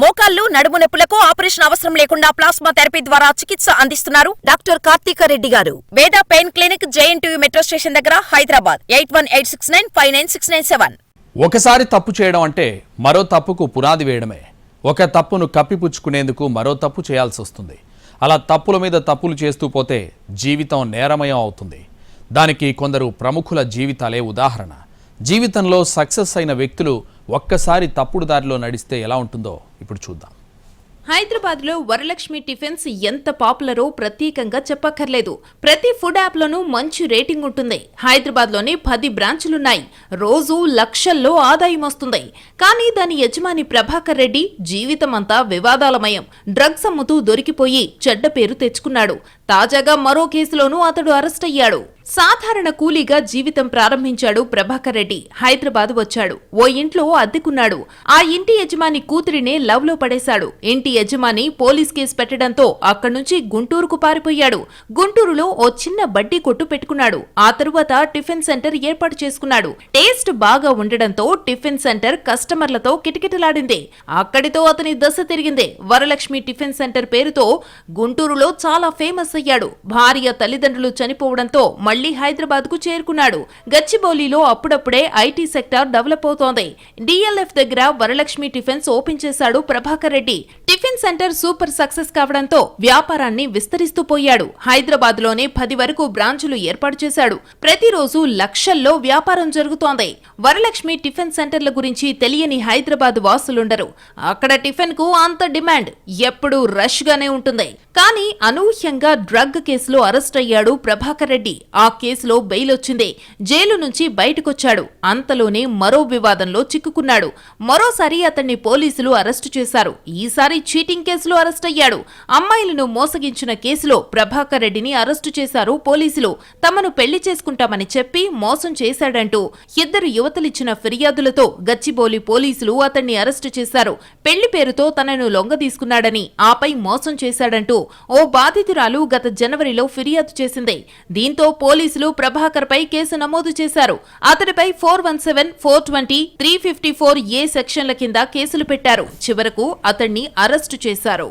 మోకాళ్లు నడుము నొప్పులకు ఆపరేషన్ అవసరం లేకుండా ప్లాస్మా థెరపీ ద్వారా చికిత్స అందిస్తున్నారు డాక్టర్ కార్తీక రెడ్డి గారు. వేద pain clinic JNTU metro station దగ్గర హైదరాబాద్ 8186959697. ఒకసారి తప్పు చేయడం అంటే మరో తప్పుకు పునాది వేయడమే. ఒక తప్పును కప్పిపుచ్చుకునేందుకు మరో తప్పు చేయాల్సి వస్తుంది. అలా తప్పుల మీద తప్పులు చేస్తూ పోతే జీవితం నేరమయం అవుతుంది. దానికి కొందరు ప్రముఖుల జీవితాలే ఉదాహరణ. జీవితంలో సక్సెస్ అయిన వ్యక్తులు ఒక్కసారి తప్పుడు దారిలో నడిస్తే ఎలా ఉంటుందో ఇప్పుడు చూద్దాం. హైదరాబాద్లో వరలక్ష్మి టిఫిన్స్ ఎంత పాపులరో ప్రత్యేకంగా చెప్పక్కర్లేదు. ప్రతి ఫుడ్ యాప్లోనూ మంచి రేటింగ్ ఉంటుంది. హైదరాబాద్లోనే 10 బ్రాంచులున్నాయి. రోజు లక్షల్లో ఆదాయం వస్తుంది. కానీ దాని యజమాని ప్రభాకర్ రెడ్డి జీవితమంతా వివాదాలమయం. డ్రగ్స్ అమ్ముతూ దొరికిపోయి చెడ్డ పేరు తెచ్చుకున్నాడు. తాజాగా మరో కేసులోనూ అతడు అరెస్ట్ అయ్యాడు. సాధారణ కూలీగా జీవితం ప్రారంభించాడు ప్రభాకర్ రెడ్డి. హైదరాబాద్ వచ్చాడు. ఓ ఇంట్లో అద్దెకున్నాడు. ఆ ఇంటి యజమాని కూతురినే లవ్ లో పడేశాడు. ఇంటి యజమాని పోలీస్ కేసు పెట్టడంతో అక్కడి నుంచి గుంటూరుకు పారిపోయాడు. గుంటూరులో ఓ చిన్న బడ్డీ కొట్టు పెట్టుకున్నాడు. ఆ తరువాత టిఫిన్ సెంటర్ ఏర్పాటు చేసుకున్నాడు. టేస్ట్ బాగా ఉండడంతో టిఫిన్ సెంటర్ కస్టమర్లతో కిటకిటలాడింది. అక్కడితో అతని దశ తిరిగింది. వరలక్ష్మి టిఫిన్ సెంటర్ పేరుతో గుంటూరులో చాలా ఫేమస్ అయ్యాడు. భార్య తల్లిదండ్రులు చనిపోవడంతో మళ్లీ హైదరాబాద్ కు చేరుకున్నాడు. గచ్చిబౌలిలో అప్పుడప్పుడే ఐటీ సెక్టార్ డెవలప్ అవుతోంది. డిఎల్ఎఫ్ దగ్గర వరలక్ష్మి టిఫిన్స్ ఓపెన్ చేశాడు Prabhakar Reddy. Tiffin centre super success కావడంతో వ్యాపారాన్ని విస్తరిస్తూ పోయాడు. హైదరాబాద్ లోనే 10 వరకు బ్రాంచులు ఏర్పాటు చేశాడు. ప్రతిరోజు లక్షల్లో వ్యాపారం జరుగుతోంది. వరలక్ష్మి టిఫిన్ సెంటర్ల గురించి తెలియని హైదరాబాద్ వాసులుండరు. అక్కడ టిఫిన్ కు అంత డిమాండ్, ఎప్పుడూ రష్ గానే ఉంటుంది. కానీ అనూహ్యంగా డ్రగ్ కేసులో అరెస్ట్ అయ్యాడు ప్రభాకర్ రెడ్డి. ఆ కేసులో బెయిల్ వచ్చింది. జైలు నుంచి బయటకొచ్చాడు. అంతలోనే మరో వివాదంలో చిక్కుకున్నాడు. మరోసారి అతన్ని పోలీసులు అరెస్టు చేశారు. ఈసారి చీటింగ్ కేసులో అరెస్ట్ అయ్యాడు. అమ్మాయిలను మోసగించిన కేసులో ప్రభాకర్ రెడ్డిని అరెస్టు చేశారు పోలీసులు. తమను పెళ్లి చేసుకుంటామని చెప్పి మోసం చేశాడంటూ 2 యువతలిచ్చిన ఫిర్యాదులతో గచ్చిబౌలి పోలీసులు అతన్ని అరెస్టు చేశారు. పెళ్లి పేరుతో తనను లొంగదీసుకున్నాడని, ఆపై మోసం చేశాడంటూ ఓ బాధితురాలు గత జనవరిలో ఫిర్యాదు చేసింది. దీంతో పోలీసులు ప్రభాకర్ పై కేసు నమోదు చేశారు. అతడిపై 417, 420, 354A సెక్షన్ల కింద కేసులు పెట్టారు. చివరకు అతన్ని అరెస్టు చేశారు.